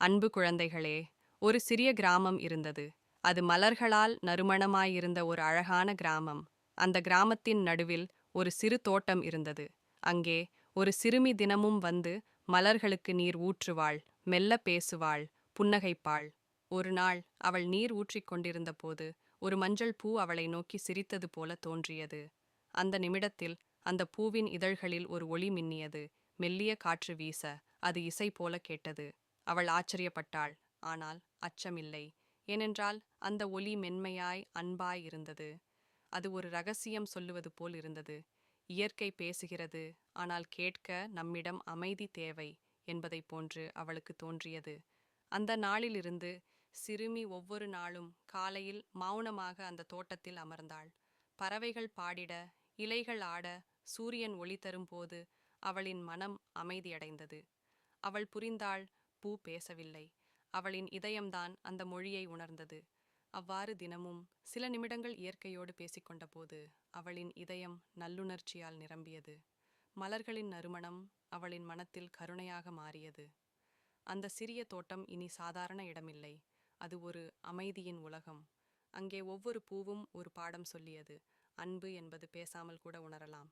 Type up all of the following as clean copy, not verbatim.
அன்பு குழந்தைகளே, ஒரு சிறிய கிராமம் இருந்தது. அது மலர்களால் நறுமணமாயிருந்த ஒரு அழகான கிராமம். அந்த கிராமத்தின் நடுவில் ஒரு சிறு தோட்டம் இருந்தது. அங்கே ஒரு சிறுமி தினமும் வந்து மலர்களுக்கு நீர் ஊற்றுவாள், மெல்ல பேசுவாள், புன்னகைப்பாள். ஒரு நாள் அவள் நீர் ஊற்றிக் கொண்டிருந்த போது ஒரு மஞ்சள் பூ அவளை நோக்கி சிரித்தது போல தோன்றியது. அந்த நிமிடத்தில் அந்த பூவின் இதழ்களில் ஒரு ஒளி மின்னியது. மெல்லிய காற்று வீச அது இசை போல கேட்டது. அவள் ஆச்சரியப்பட்டாள், ஆனால் அச்சமில்லை. ஏனென்றால் அந்த ஒலி மென்மையாய் அன்பாய் இருந்தது. அது ஒரு ரகசியம் சொல்லுவது போல் இருந்தது. இயற்கை பேசுகிறது, ஆனால் கேட்க நம்மிடம் அமைதி தேவை என்பதைப் போன்று அவளுக்கு தோன்றியது. அந்த நாளிலிருந்து சிறுமி ஒவ்வொரு நாளும் காலையில் மௌனமாக அந்த தோட்டத்தில் அமர்ந்தாள். பறவைகள் பாடிட, இலைகள் ஆட, சூரியன் ஒளி தரும்போது அவளின் மனம் அமைதியடைந்தது. அவள் புரிந்தாள், பூ பேசவில்லை, அவளின் இதயம்தான் அந்த மொழியை உணர்ந்தது. அவ்வாறு தினமும் சில நிமிடங்கள் இயற்கையோடு பேசிக்கொண்டபோது அவளின் இதயம் நல்லுணர்ச்சியால் நிரம்பியது. மலர்களின் நறுமணம் அவளின் மனத்தில் கருணையாக மாறியது. அந்த சிறிய தோட்டம் இனி சாதாரண இடமில்லை, அது ஒரு அமைதியின் உலகம். அங்கே ஒவ்வொரு பூவும் ஒரு பாடம் சொல்லியது. அன்பு என்பது பேசாமல் கூட உணரலாம்.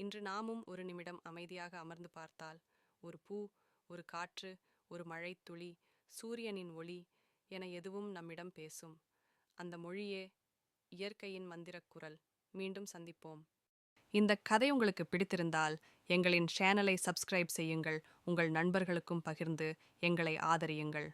இன்று நாமும் ஒரு நிமிடம் அமைதியாக அமர்ந்து பார்த்தால், ஒரு பூ, ஒரு காற்று, ஒரு மழைத்துளி, சூரியனின் ஒளி என எதுவும் நம்மிடம் பேசும். அந்த மொழியே இயற்கையின் மந்திரக் குரல். மீண்டும் சந்திப்போம். இந்த கதை உங்களுக்கு பிடித்திருந்தால் எங்களின் சேனலை சப்ஸ்கிரைப் செய்யுங்கள். உங்கள் நண்பர்களுக்கும் பகிர்ந்து எங்களை ஆதரியுங்கள்.